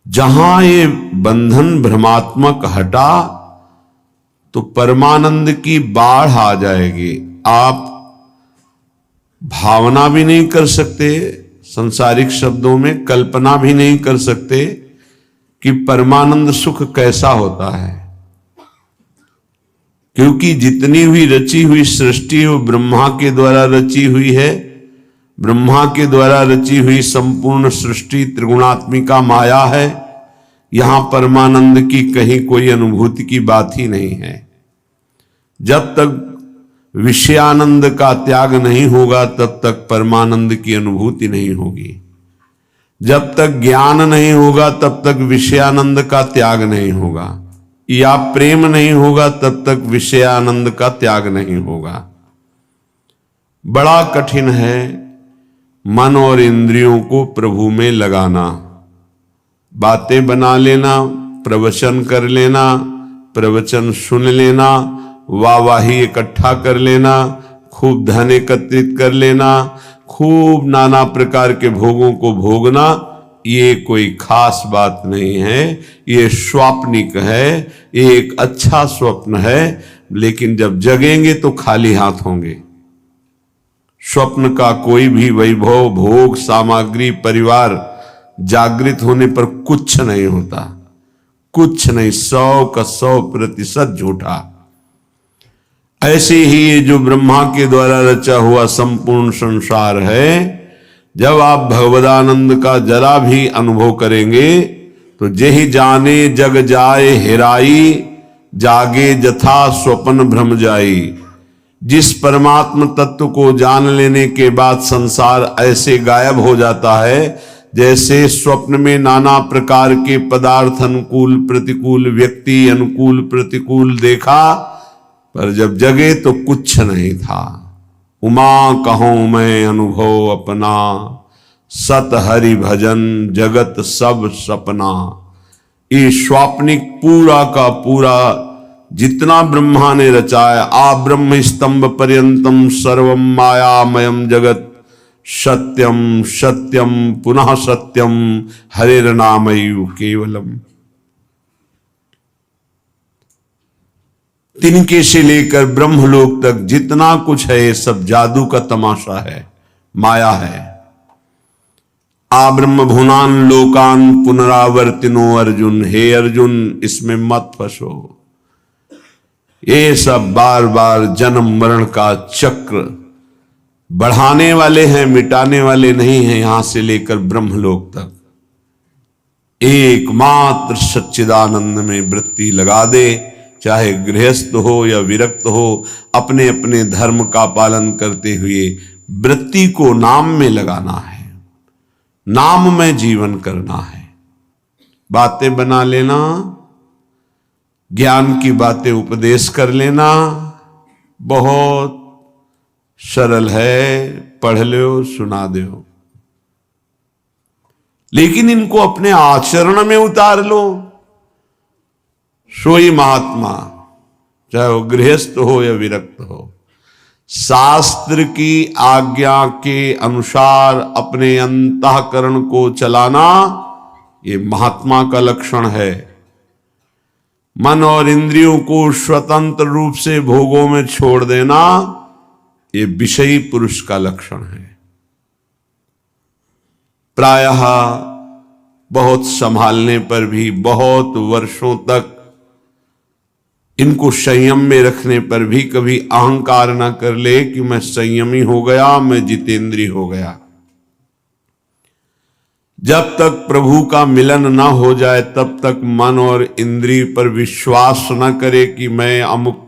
जहां ये बंधन भ्रमात्मक हटा तो परमानंद की बाढ़ आ जाएगी। आप भावना भी नहीं कर सकते, संसारिक शब्दों में कल्पना भी नहीं कर सकते कि परमानंद सुख कैसा होता है, क्योंकि जितनी भी रची हुई सृष्टि वो ब्रह्मा के द्वारा रची हुई है। ब्रह्मा के द्वारा रची हुई संपूर्ण सृष्टि त्रिगुणात्मिका माया है। यहां परमानंद की कहीं कोई अनुभूति की बात ही नहीं है। जब तक विषयानंद का त्याग नहीं होगा तब तक परमानंद की अनुभूति नहीं होगी। जब तक ज्ञान नहीं होगा तब तक विषयानंद का त्याग नहीं होगा, या प्रेम नहीं होगा तब तक विषयानंद का त्याग नहीं होगा। बड़ा कठिन है मन और इंद्रियों को प्रभु में लगाना। बातें बना लेना, प्रवचन कर लेना, प्रवचन सुन लेना, वाहवाही इकट्ठा कर लेना, खूब धन एकत्रित कर लेना, खूब नाना प्रकार के भोगों को भोगना, ये कोई खास बात नहीं है। ये स्वाप्निक है, ये एक अच्छा स्वप्न है, लेकिन जब जगेंगे तो खाली हाथ होंगे। स्वप्न का कोई भी वैभव, भोग, सामग्री, परिवार जागृत होने पर कुछ नहीं होता, कुछ नहीं, 100% झूठा। ऐसे ही ये जो ब्रह्मा के द्वारा रचा हुआ संपूर्ण संसार है, जब आप भगवदानंद का जरा भी अनुभव करेंगे तो जेहि जाने जग जाए हेराई, जागे जथा स्वप्न भ्रम जाई। जिस परमात्म तत्व को जान लेने के बाद संसार ऐसे गायब हो जाता है जैसे स्वप्न में नाना प्रकार के पदार्थ, अनुकूल प्रतिकूल, व्यक्ति अनुकूल प्रतिकूल देखा, पर जब जगे तो कुछ नहीं था। उमा कहूं मैं अनुभव अपना, सत हरि भजन जगत सब सपना। ये स्वाप्निक पूरा का पूरा जितना ब्रह्मा ने रचाया, आ ब्रह्म स्तंभ पर्यंतम सर्वम मायामयम जगत, सत्यम सत्यम पुनः सत्यम हरेर्नामयु केवलम। तिनके से लेकर ब्रह्मलोक तक जितना कुछ है, सब जादू का तमाशा है, माया है। आ ब्रह्म भुवनान लोकान पुनरावर्तिनो अर्जुन। हे अर्जुन, इसमें मत फंसो। ये सब बार बार जन्म मरण का चक्र बढ़ाने वाले हैं, मिटाने वाले नहीं हैं। यहां से लेकर ब्रह्मलोक तक एकमात्र सच्चिदानंद में वृत्ति लगा दे, चाहे गृहस्थ हो या विरक्त हो, अपने अपने धर्म का पालन करते हुए वृत्ति को नाम में लगाना है, नाम में जीवन करना है। बातें बना लेना, ज्ञान की बातें उपदेश कर लेना बहुत सरल है, पढ़ लो सुना दो, लेकिन इनको अपने आचरण में उतार लो। सोई महात्मा, चाहे वो गृहस्थ हो या विरक्त हो, शास्त्र की आज्ञा के अनुसार अपने अंतःकरण को चलाना, ये महात्मा का लक्षण है। मन और इंद्रियों को स्वतंत्र रूप से भोगों में छोड़ देना, ये विषयी पुरुष का लक्षण है। प्रायः बहुत संभालने पर भी, बहुत वर्षों तक इनको संयम में रखने पर भी कभी अहंकार ना कर ले कि मैं संयमी हो गया, मैं जितेंद्रिय हो गया। जब तक प्रभु का मिलन ना हो जाए तब तक मन और इंद्रिय पर विश्वास न करे कि मैं अमुक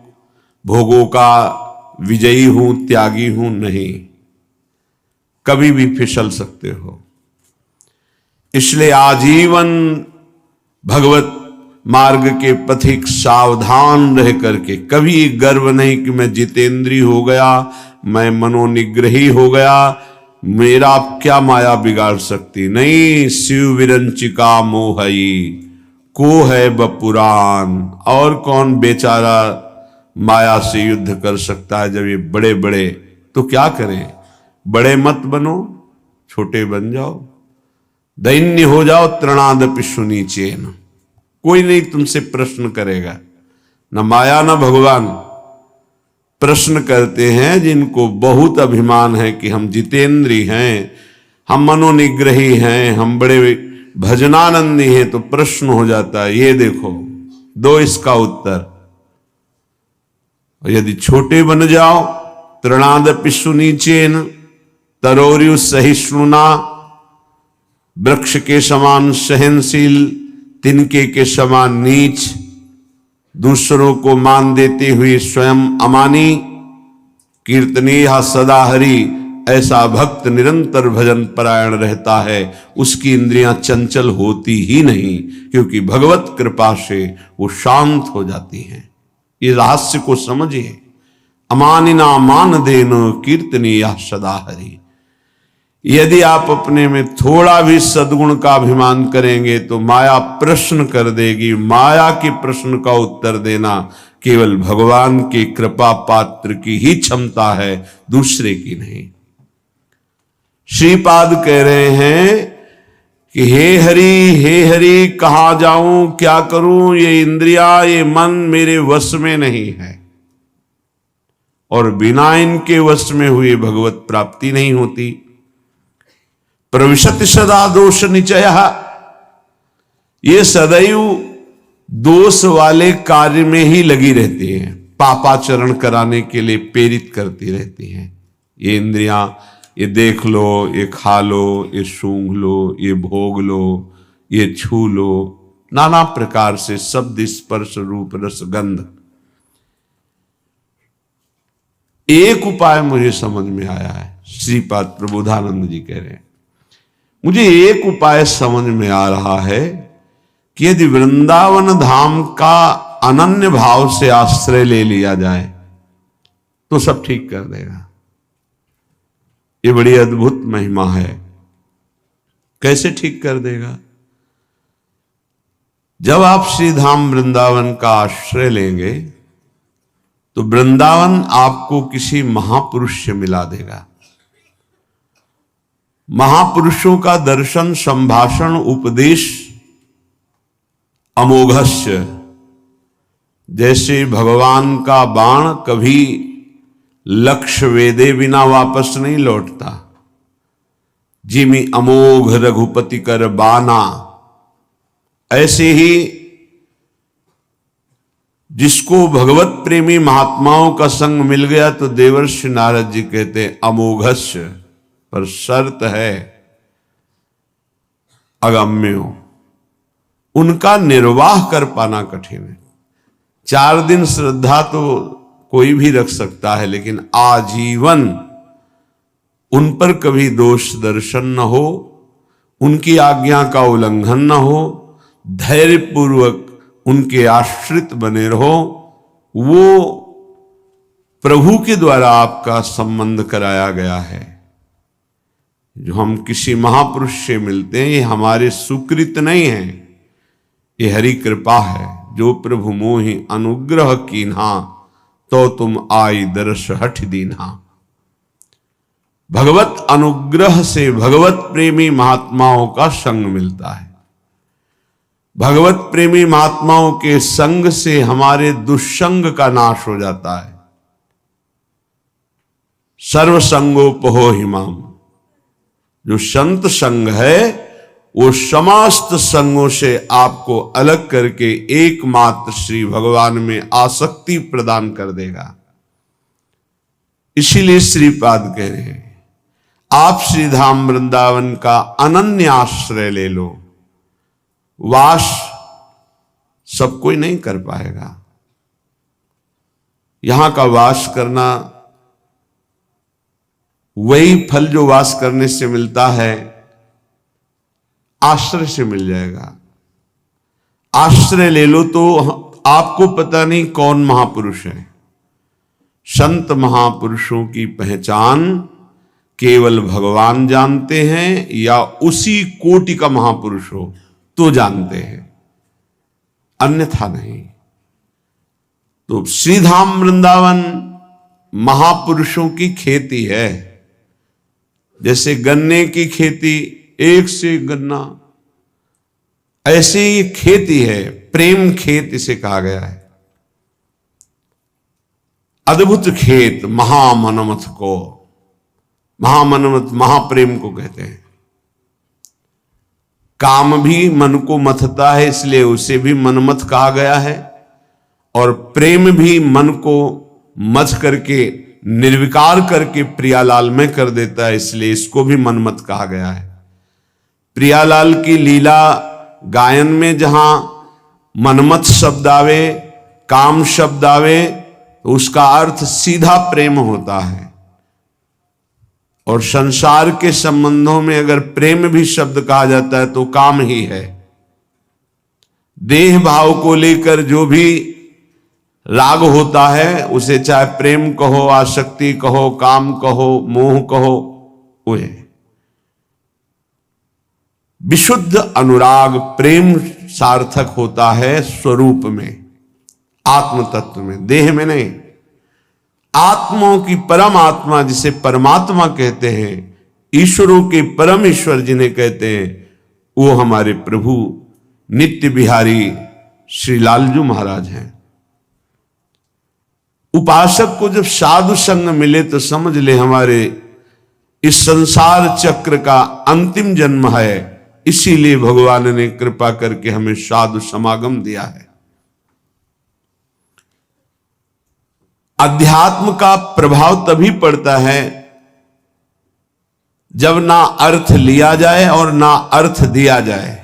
भोगों का विजयी हूं, त्यागी हूं। नहीं, कभी भी फिसल सकते हो। इसलिए आजीवन भगवत मार्ग के पथिक सावधान रह करके कभी गर्व नहीं कि मैं जितेंद्रिय हो गया, मैं मनोनिग्रही हो गया, मेरा क्या माया बिगाड़ सकती। नहीं, शिव विरंचिका मोहई को है बपुरान। और कौन बेचारा माया से युद्ध कर सकता है जब ये बड़े बड़े। तो क्या करें, बड़े मत बनो, छोटे बन जाओ। दैन्य हो जाओ तृणादपि सुनीचेन, कोई नहीं तुमसे प्रश्न करेगा, न माया न भगवान। प्रश्न करते हैं जिनको बहुत अभिमान है कि हम जितेंद्री हैं, हम मनोनिग्रही हैं, हम बड़े भजनानंदी हैं, तो प्रश्न हो जाता है ये देखो, दो इसका उत्तर। और यदि छोटे बन जाओ, तृणादपि सुनीचेन तरोर्यु सहिष्णुना, वृक्ष के समान सहनशील, तिनके के समान नीच, दूसरों को मान देते हुए स्वयं अमानी, कीर्तनीय सदा हरि, ऐसा भक्त निरंतर भजन परायण रहता है, उसकी इंद्रियां चंचल होती ही नहीं, क्योंकि भगवत कृपा से वो शांत हो जाती हैं। ये रहस्य को समझिए। अमानिना मान देनो कीर्तनीय सदा हरि। यदि आप अपने में थोड़ा भी सद्गुण का अभिमान करेंगे तो माया प्रश्न कर देगी। माया के प्रश्न का उत्तर देना केवल भगवान की कृपा पात्र की ही क्षमता है, दूसरे की नहीं। श्रीपाद कह रहे हैं कि हे हरि कहां जाऊं, क्या करूं, ये इंद्रिया ये मन मेरे वश में नहीं है, और बिना इनके वश में हुए भगवत प्राप्ति नहीं होती। प्रविशति सदा दोष निचय, ये सदैव दोष वाले कार्य में ही लगी रहती हैं, पापाचरण कराने के लिए प्रेरित करती रहती हैं। ये इंद्रियां, ये देख लो, ये खा लो, ये सूंघ लो, ये भोग लो, ये छू लो, नाना प्रकार से शब्द स्पर्श रूप रस गंध। एक उपाय मुझे समझ में आया है, श्रीपाद प्रबोधानंद जी कह रहे हैं, मुझे एक उपाय समझ में आ रहा है कि यदि वृंदावन धाम का अनन्य भाव से आश्रय ले लिया जाए तो सब ठीक कर देगा। ये बड़ी अद्भुत महिमा है। कैसे ठीक कर देगा? जब आप श्रीधाम वृंदावन का आश्रय लेंगे तो वृंदावन आपको किसी महापुरुष से मिला देगा। महापुरुषों का दर्शन, संभाषण, उपदेश अमोघस्य, जैसे भगवान का बाण कभी लक्ष्य वेदे बिना वापस नहीं लौटता, जिमि अमोघ रघुपति कर बाना, ऐसे ही जिसको भगवत प्रेमी महात्माओं का संग मिल गया तो देवर्षि नारद जी कहते हैं अमोघस्य, पर शर्त है अगम्यो, उनका निर्वाह कर पाना कठिन है। 4 दिन श्रद्धा तो कोई भी रख सकता है, लेकिन आजीवन उन पर कभी दोष दर्शन न हो, उनकी आज्ञा का उल्लंघन न हो, धैर्य पूर्वक उनके आश्रित बने रहो, वो प्रभु के द्वारा आपका संबंध कराया गया है। जो हम किसी महापुरुष से मिलते हैं ये हमारे सुकृत नहीं है, ये हरि कृपा है। जो प्रभु मोहि अनुग्रह कीन्हा, तो तुम आई दर्श हठ दीन्हा। भगवत अनुग्रह से भगवत प्रेमी महात्माओं का संग मिलता है। भगवत प्रेमी महात्माओं के संग से हमारे दुष्संग का नाश हो जाता है। सर्वसंगोपहो हिमाम, जो संत संग है वो समस्त संगों से आपको अलग करके एकमात्र श्री भगवान में आसक्ति प्रदान कर देगा। इसीलिए श्रीपाद कह रहे हैं आप श्रीधाम वृंदावन का अनन्य आश्रय ले लो। वास सब कोई नहीं कर पाएगा। यहां का वास करना वही फल जो वास करने से मिलता है आश्रय से मिल जाएगा। आश्रय ले लो तो आपको पता नहीं कौन महापुरुष है। संत महापुरुषों की पहचान केवल भगवान जानते हैं या उसी कोटि का महापुरुष हो तो जानते हैं, अन्यथा नहीं। तो श्रीधाम वृंदावन महापुरुषों की खेती है। जैसे गन्ने की खेती एक से एक गन्ना। ऐसे ही खेती है, प्रेम खेत इसे कहा गया है। अद्भुत खेत महामनमथ को, महामनमथ महाप्रेम को कहते हैं। काम भी मन को मथता है, इसलिए उसे भी मनमथ कहा गया है। और प्रेम भी मन को मथ करके, निर्विकार करके प्रियालाल में कर देता है, इसलिए इसको भी मनमथ कहा गया है। प्रियालाल की लीला गायन में जहां मनमथ शब्द आवे, काम शब्द आवे, तो उसका अर्थ सीधा प्रेम होता है। और संसार के संबंधों में अगर प्रेम भी शब्द कहा जाता है तो काम ही है। देह भाव को लेकर जो भी राग होता है उसे चाहे प्रेम कहो, आसक्ति कहो, काम कहो, मोह कहो, वह विशुद्ध अनुराग प्रेम सार्थक होता है स्वरूप में, आत्म तत्व में, देह में नहीं। आत्माओं की परम आत्मा जिसे परमात्मा कहते हैं, ईश्वरों के परम ईश्वर जिन्हें कहते हैं, वो हमारे प्रभु नित्य बिहारी श्री लालजू महाराज हैं। उपासक को जब साधु संग मिले तो समझ ले हमारे इस संसार चक्र का अंतिम जन्म है। इसीलिए भगवान ने कृपा करके हमें साधु समागम दिया है। अध्यात्म का प्रभाव तभी पड़ता है जब ना अर्थ लिया जाए और ना अर्थ दिया जाए।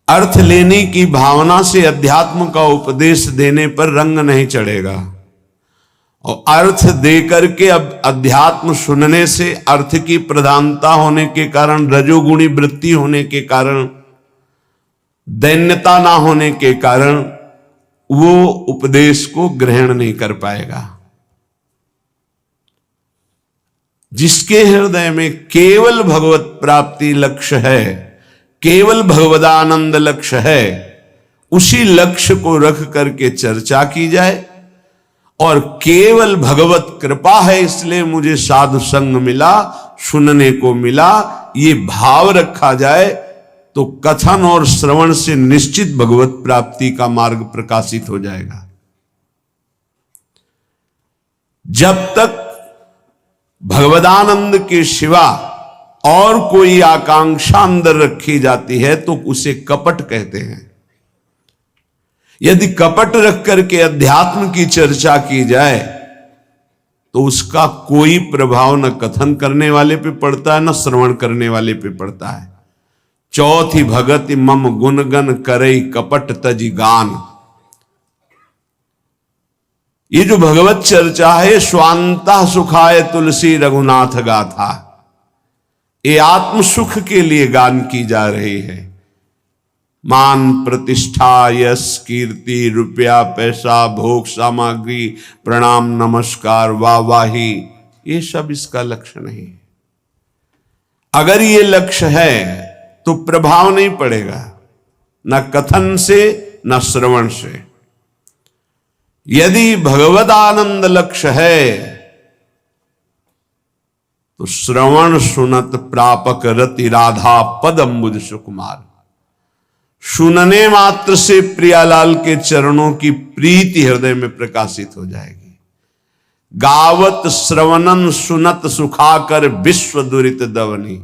अर्थ लेने की भावना से अध्यात्म का उपदेश देने पर रंग नहीं चढ़ेगा, और अर्थ दे करके अब अध्यात्म सुनने से अर्थ की प्रधानता होने के कारण, रजोगुणी वृत्ति होने के कारण, दैन्यता ना होने के कारण वो उपदेश को ग्रहण नहीं कर पाएगा। जिसके हृदय में केवल भगवत प्राप्ति लक्ष्य है, केवल भगवदानंद लक्ष्य है, उसी लक्ष्य को रख करके चर्चा की जाए। और केवल भगवत कृपा है इसलिए मुझे साधु संग मिला, सुनने को मिला, ये भाव रखा जाए तो कथन और श्रवण से निश्चित भगवत प्राप्ति का मार्ग प्रकाशित हो जाएगा। जब तक भगवदानंद के सिवा और कोई आकांक्षा अंदर रखी जाती है तो उसे कपट कहते हैं। यदि कपट रख करके अध्यात्म की चर्चा की जाए तो उसका कोई प्रभाव न कथन करने वाले पे पड़ता है, न श्रवण करने वाले पे पड़ता है। चौथी भगति मम गुणगन करई कपट तजी गान। ये जो भगवत चर्चा है, स्वांता सुखाय तुलसी रघुनाथ गाथा, ये आत्म सुख के लिए गान की जा रही है। मान प्रतिष्ठा यश कीर्ति रुपया पैसा भोग सामग्री प्रणाम नमस्कार वाहवाही, ये सब इसका लक्ष्य नहीं। अगर ये लक्ष्य है तो प्रभाव नहीं पड़ेगा, न कथन से न श्रवण से। यदि भगवद आनंद लक्ष्य है तो श्रवण सुनत प्रापक रति राधा पद अम्बुज सुकुमार। सुनने मात्र से प्रियालाल के चरणों की प्रीति हृदय में प्रकाशित हो जाएगी। गावत श्रवणन सुनत सुखाकर विश्व दुरित दवनी।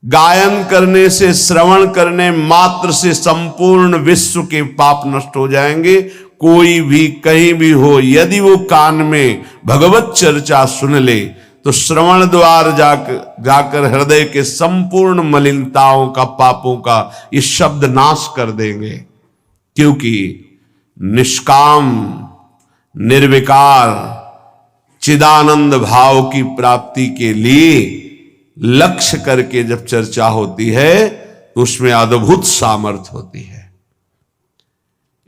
गायन करने से, श्रवण करने मात्र से संपूर्ण विश्व के पाप नष्ट हो जाएंगे। कोई भी कहीं भी हो, यदि वो कान में भगवत चर्चा सुन ले तो श्रवण द्वार जाकर हृदय के संपूर्ण मलिनताओं का, पापों का ये शब्द नाश कर देंगे। क्योंकि निष्काम निर्विकार चिदानंद भाव की प्राप्ति के लिए लक्ष्य करके जब चर्चा होती है तो उसमें अद्भुत सामर्थ्य होती है।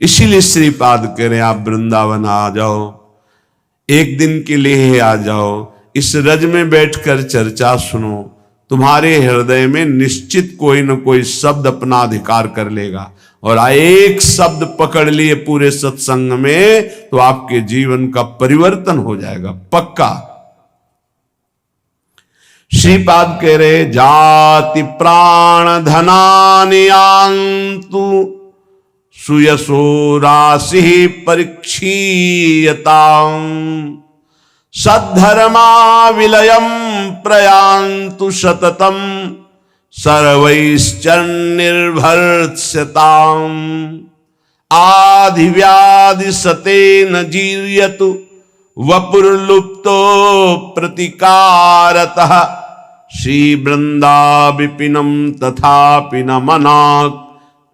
इसीलिए श्रीपाद कह रहे हैं आप वृंदावन आ जाओ, एक दिन के लिए आ जाओ, इस रज में बैठकर चर्चा सुनो, तुम्हारे हृदय में निश्चित कोई न कोई शब्द अपना अधिकार कर लेगा। और एक शब्द पकड़ लिए पूरे सत्संग में तो आपके जीवन का परिवर्तन हो जाएगा पक्का। श्रीपाद कह रहे जाति प्राण धनानि यान्तु सुयशो राशि परीक्षीयताम् सद्धर्मा विलयम प्रयान्तु सततम सर्वैश्चन्निर्भर्त्स्यताम् आधिव्याधि सतेन जीर्यतु वपुर्लुप्तो प्रतिकारतः श्री वृंदा विपिनम तथापि न मनाक्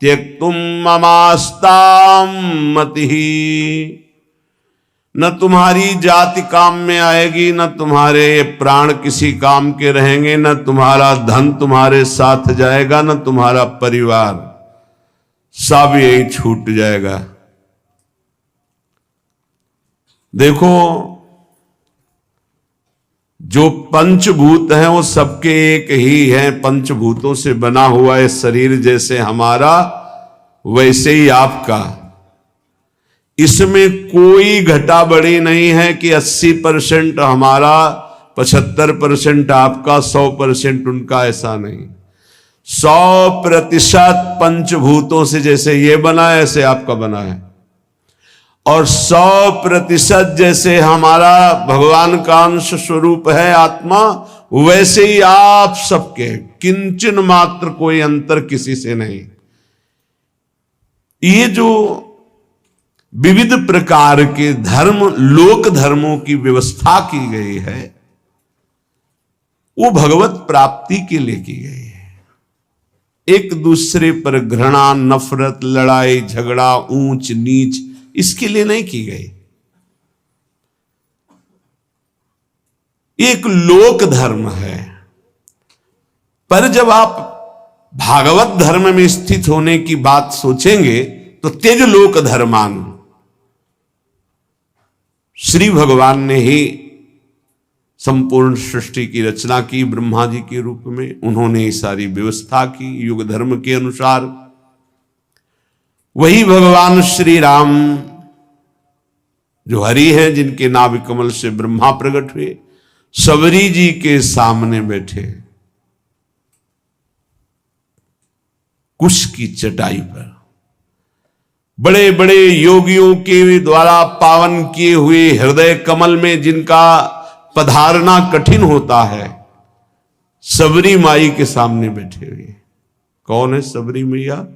त्यक्तुम ममास्ताम मतिः। न तुम्हारी जाति काम में आएगी, न तुम्हारे प्राण किसी काम के रहेंगे, न तुम्हारा धन तुम्हारे साथ जाएगा, न तुम्हारा परिवार, सब यही छूट जाएगा। देखो, जो पंचभूत हैं वो सबके एक ही हैं। पंचभूतों से बना हुआ है शरीर, जैसे हमारा वैसे ही आपका। इसमें कोई घटा बढ़ी नहीं है कि 80% हमारा, 75% आपका, 100% उनका, ऐसा नहीं। 100% पंचभूतों से जैसे ये बना है ऐसे आपका बना है, और 100% जैसे हमारा भगवान का अंश स्वरूप है आत्मा, वैसे ही आप सबके, किंचन मात्र कोई अंतर किसी से नहीं। ये जो विविध प्रकार के धर्म, लोक धर्मों की व्यवस्था की गई है, वो भगवत प्राप्ति के लिए की गई है। एक दूसरे पर घृणा, नफरत, लड़ाई झगड़ा, ऊंच नीच, इसके लिए नहीं की गई। एक लोक धर्म है। पर जब आप भागवत धर्म में स्थित होने की बात सोचेंगे तो त्यज लोक धर्मान, श्री भगवान ने ही संपूर्ण सृष्टि की रचना की ब्रह्मा जी के रूप में। उन्होंने ये सारी व्यवस्था की युग धर्म के अनुसार। वही भगवान श्री राम जो हरि हैं, जिनके नाभि कमल से ब्रह्मा प्रकट हुए, सबरी जी के सामने बैठे कुश की चटाई पर, बड़े बड़े योगियों के द्वारा पावन किए हुए हृदय कमल में जिनका पधारना कठिन होता है, सबरी माई के सामने बैठे हुए। कौन है सबरी मैया?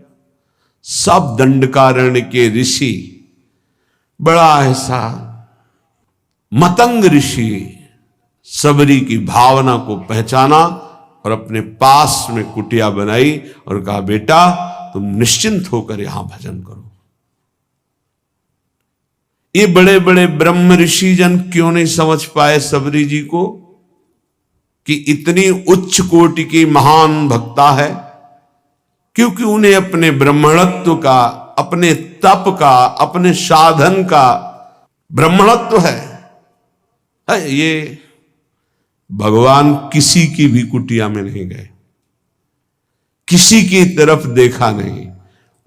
सब दंडकारण्य के ऋषि, बड़ा ऐसा मतंग ऋषि सबरी की भावना को पहचाना और अपने पास में कुटिया बनाई और कहा, बेटा तुम निश्चिंत होकर यहां भजन करो। ये बड़े बड़े ब्रह्म ऋषि जन क्यों नहीं समझ पाए सबरी जी को कि इतनी उच्च कोटि की महान भक्ता है? क्योंकि उन्हें अपने ब्रह्मणत्व का, अपने तप का, अपने साधन का ब्रह्मणत्व है। ये भगवान किसी की भी कुटिया में नहीं गए, किसी की तरफ देखा नहीं,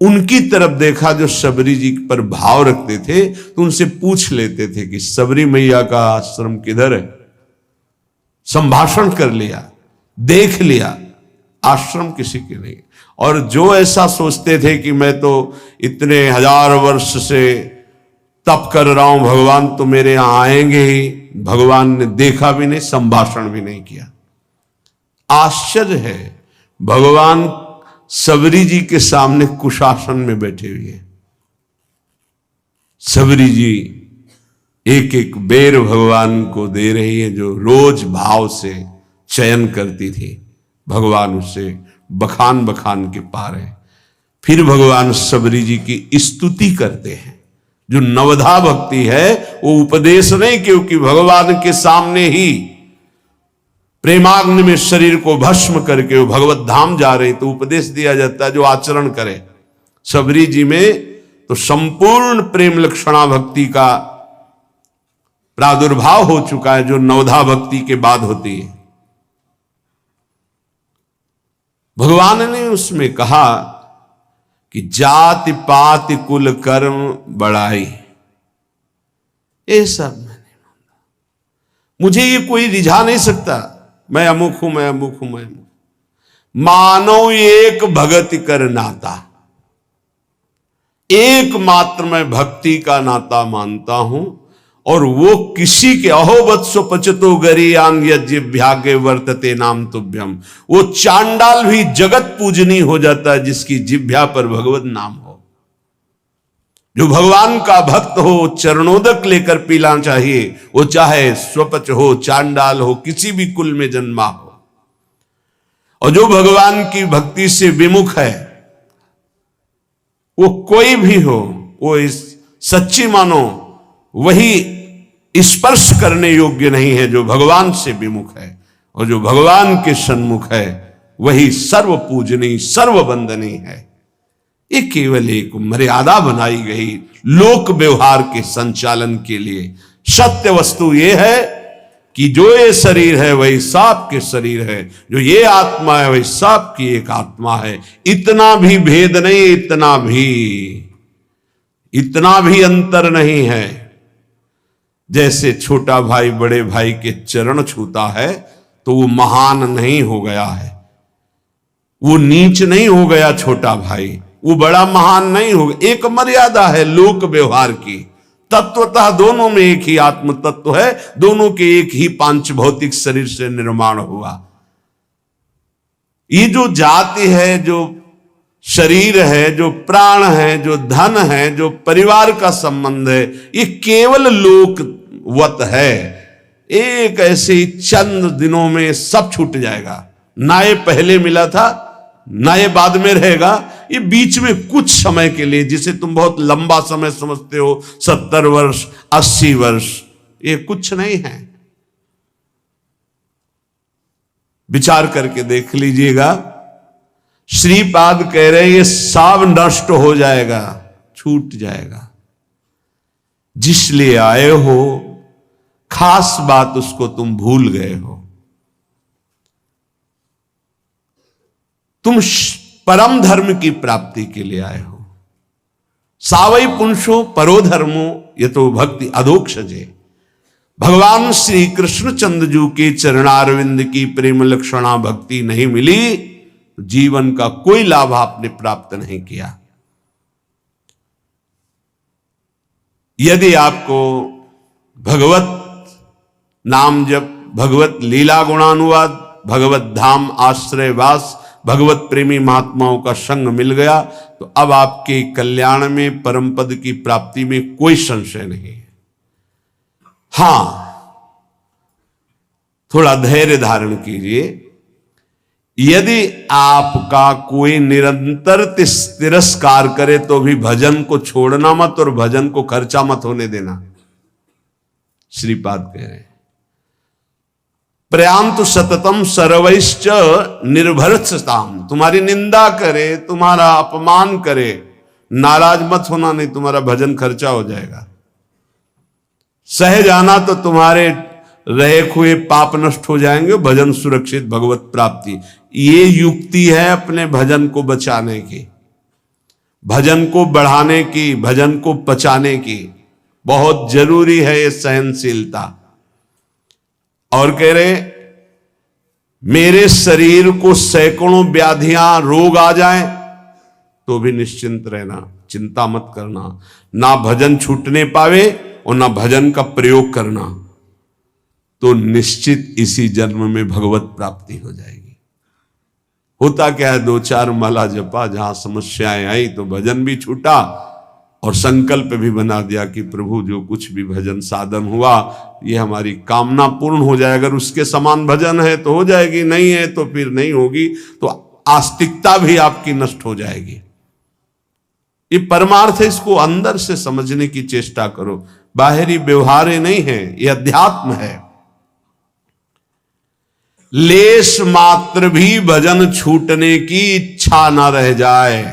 उनकी तरफ देखा जो सबरी जी पर भाव रखते थे। तो उनसे पूछ लेते थे कि सबरी मैया का आश्रम किधर है। संभाषण कर लिया, देख लिया, आश्रम किसी के नहीं। और जो ऐसा सोचते थे कि मैं तो इतने 1000 वर्ष से तप कर रहा हूं, भगवान तो मेरे यहां आएंगे ही, भगवान ने देखा भी नहीं, संभाषण भी नहीं किया। आश्चर्य है, भगवान सबरी जी के सामने कुशासन में बैठे हुए। सबरी जी एक एक बेर भगवान को दे रही है, जो रोज भाव से चयन करती थी। भगवान उससे बखान बखान के पार है। फिर भगवान सबरी जी की स्तुति करते हैं। जो नवधा भक्ति है वो उपदेश नहीं, क्योंकि भगवान के सामने ही प्रेमाग्नि में शरीर को भस्म करके वो भगवत धाम जा रहे, तो उपदेश दिया जाता है जो आचरण करे। सबरी जी में तो संपूर्ण प्रेम लक्षणा भक्ति का प्रादुर्भाव हो चुका है, जो नवधा भक्ति के बाद होती है। भगवान ने उसमें कहा कि जाति पाति कुल कर्म बढ़ाई, ये सब मैंने माना, मुझे ये कोई रिझा नहीं सकता। मैं अमुक हूं, मैं अमुक हूं, मैं अमुक। मानो एक भगति कर नाता, एकमात्र मैं भक्ति का नाता मानता हूं, और वो किसी के अहोवत्सो पचतो गरीयान यज्ञभ्यागे वर्तते नाम तुभ्यम। वो चांडाल भी जगत पूजनी हो जाता है जिसकी जिभ्या पर भगवत नाम हो। जो भगवान का भक्त हो चरणोदक लेकर पीना चाहिए, वो चाहे स्वपच हो, चांडाल हो, किसी भी कुल में जन्मा हो। और जो भगवान की भक्ति से विमुख है, वो कोई भी हो, वो इस सच्ची मानो वही स्पर्श करने योग्य नहीं है जो भगवान से विमुख है। और जो भगवान के सन्मुख है वही सर्व पूजनीय सर्व वंदनीय है। ये केवल एक मर्यादा बनाई गई लोक व्यवहार के संचालन के लिए। सत्य वस्तु ये है कि जो ये शरीर है वही सांप के शरीर है, जो ये आत्मा है वही सांप की एक आत्मा है। इतना भी भेद नहीं, इतना भी अंतर नहीं है। जैसे छोटा भाई बड़े भाई के चरण छूता है तो वो महान नहीं हो गया है, वो नीच नहीं हो गया छोटा भाई, वो बड़ा महान नहीं हो गया। एक मर्यादा है लोक व्यवहार की। तत्वतः दोनों में एक ही आत्म तत्व है, दोनों के एक ही पांच भौतिक शरीर से निर्माण हुआ। ये जो जाति है, जो शरीर है, जो प्राण है, जो धन है, जो परिवार का संबंध है, ये केवल लोकवत है। एक ऐसे ही चंद दिनों में सब छूट जाएगा। ना ये पहले मिला था, ना ये बाद में रहेगा। ये बीच में कुछ समय के लिए, जिसे तुम बहुत लंबा समय समझते हो, 70 वर्ष 80 वर्ष, ये कुछ नहीं है। विचार करके देख लीजिएगा। श्रीपाद कह रहे ये सब नष्ट हो जाएगा, छूट जाएगा। जिसलिए आए हो खास बात उसको तुम भूल गए हो। तुम परम धर्म की प्राप्ति के लिए आए हो। सावई पुंसो परो धर्मो ये तो भक्ति अधोक्षजे। भगवान श्री कृष्ण चंद्रजू के चरणारविंद की प्रेम लक्षणा भक्ति नहीं मिली, जीवन का कोई लाभ आपने प्राप्त नहीं किया। यदि आपको भगवत नाम जप, भगवत लीला गुणानुवाद, भगवत धाम आश्रयवास, भगवत प्रेमी महात्माओं का संग मिल गया तो अब आपके कल्याण में, परम पद की प्राप्ति में कोई संशय नहीं है। हां, थोड़ा धैर्य धारण कीजिए। यदि आपका कोई निरंतर तिरस्कार करे तो भी भजन को छोड़ना मत और भजन को खर्चा मत होने देना। श्रीपाद कह रहे हैं प्रयांतु सततम सर्वैश्च निर्भरताम। तुम्हारी निंदा करे, तुम्हारा अपमान करे, नाराज मत होना, नहीं तुम्हारा भजन खर्चा हो जाएगा। सह जाना तो तुम्हारे रहे हुए पाप नष्ट हो जाएंगे, भजन सुरक्षित, भगवत प्राप्ति। ये युक्ति है अपने भजन को बचाने की, भजन को बढ़ाने की, भजन को पचाने की। बहुत जरूरी है ये सहनशीलता। और कह रहे मेरे शरीर को सैकड़ों व्याधियां रोग आ जाएं तो भी निश्चिंत रहना, चिंता मत करना। ना भजन छूटने पावे और ना भजन का प्रयोग करना, तो निश्चित इसी जन्म में भगवत प्राप्ति हो जाएगी। होता क्या है, 2-4 माला जपा, जहां समस्याएं आई तो भजन भी छूटा और संकल्प भी बना दिया कि प्रभु जो कुछ भी भजन साधन हुआ ये हमारी कामना पूर्ण हो जाए। अगर उसके समान भजन है तो हो जाएगी, नहीं है तो फिर नहीं होगी, तो आस्तिकता भी आपकी नष्ट हो जाएगी। ये परमार्थ है, इसको अंदर से समझने की चेष्टा करो। बाहरी व्यवहार नहीं है, ये अध्यात्म है। लेश मात्र भी भजन छूटने की इच्छा ना रह जाए।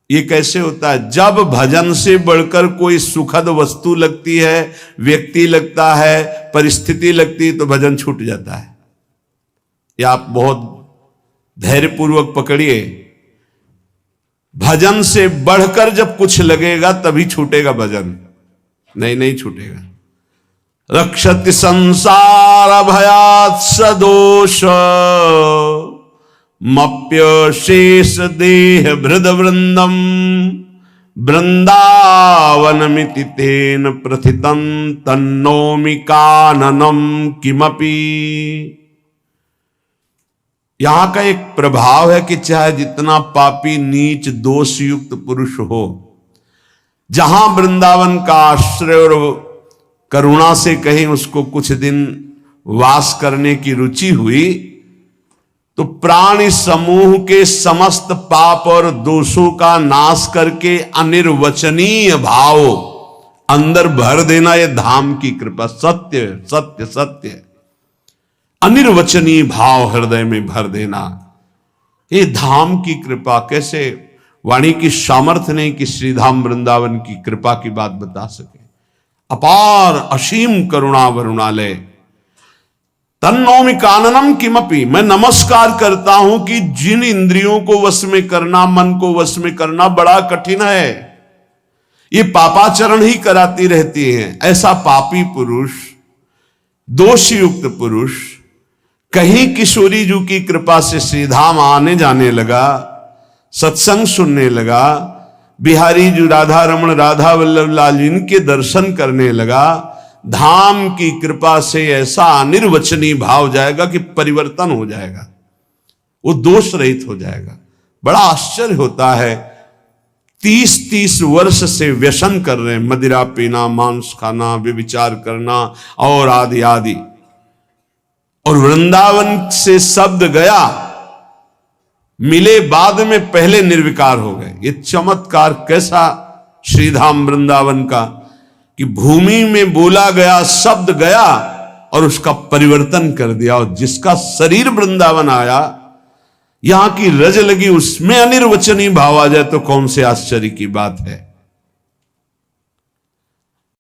ये कैसे होता है? जब भजन से बढ़कर कोई सुखद वस्तु लगती है, व्यक्ति लगता है, परिस्थिति लगती है, तो भजन छूट जाता है। ये आप बहुत धैर्यपूर्वक पकड़िए। भजन से बढ़कर जब कुछ लगेगा तभी छूटेगा भजन, नहीं छूटेगा। रक्षति संसार भयात् सदोष मप्य शेष देह भृद वृंदम वृंदावनमिति तेन प्रथितं तन्नोमि काननम किमपि। यहां का एक प्रभाव है कि चाहे जितना पापी नीच दोष युक्त पुरुष हो, जहां वृंदावन का आश्रय और करुणा से कहीं उसको कुछ दिन वास करने की रुचि हुई, तो प्राणी समूह के समस्त पाप और दोषों का नाश करके अनिर्वचनीय भाव अंदर भर देना, यह धाम की कृपा। सत्य सत्य सत्य, अनिर्वचनीय भाव हृदय में भर देना, ये धाम की कृपा। कैसे वाणी की सामर्थ्य नहीं कि श्रीधाम वृंदावन की कृपा की बात बता सके। अपार असीम करुणा वरुणालय। तन्नोमि काननम किमपि, मैं नमस्कार करता हूं कि जिन इंद्रियों को वश में करना, मन को वश में करना बड़ा कठिन है, ये पापाचरण ही कराती रहती हैं। ऐसा पापी पुरुष, दोषयुक्त पुरुष कहीं किशोरी जी की कृपा से श्रीधाम आने जाने लगा, सत्संग सुनने लगा, बिहारी जी राधा रमण राधा वल्लभ लाल जी इनके दर्शन करने लगा। धाम की कृपा से ऐसा अनिर्वचनीय भाव जाएगा कि परिवर्तन हो जाएगा, वो दोष रहित हो जाएगा। बड़ा आश्चर्य होता है, 30-30 वर्ष से व्यसन कर रहे हैं, मदिरा पीना, मांस खाना, व्यभिचार करना और आदि आदि, और वृंदावन से शब्द गया, मिले बाद में पहले निर्विकार हो गए। ये चमत्कार कैसा श्रीधाम वृंदावन का, कि भूमि में बोला गया शब्द गया और उसका परिवर्तन कर दिया। और जिसका शरीर वृंदावन आया, यहां की रज लगी, उसमें अनिर्वचनीय भाव आ जाए तो कौन से आश्चर्य की बात है।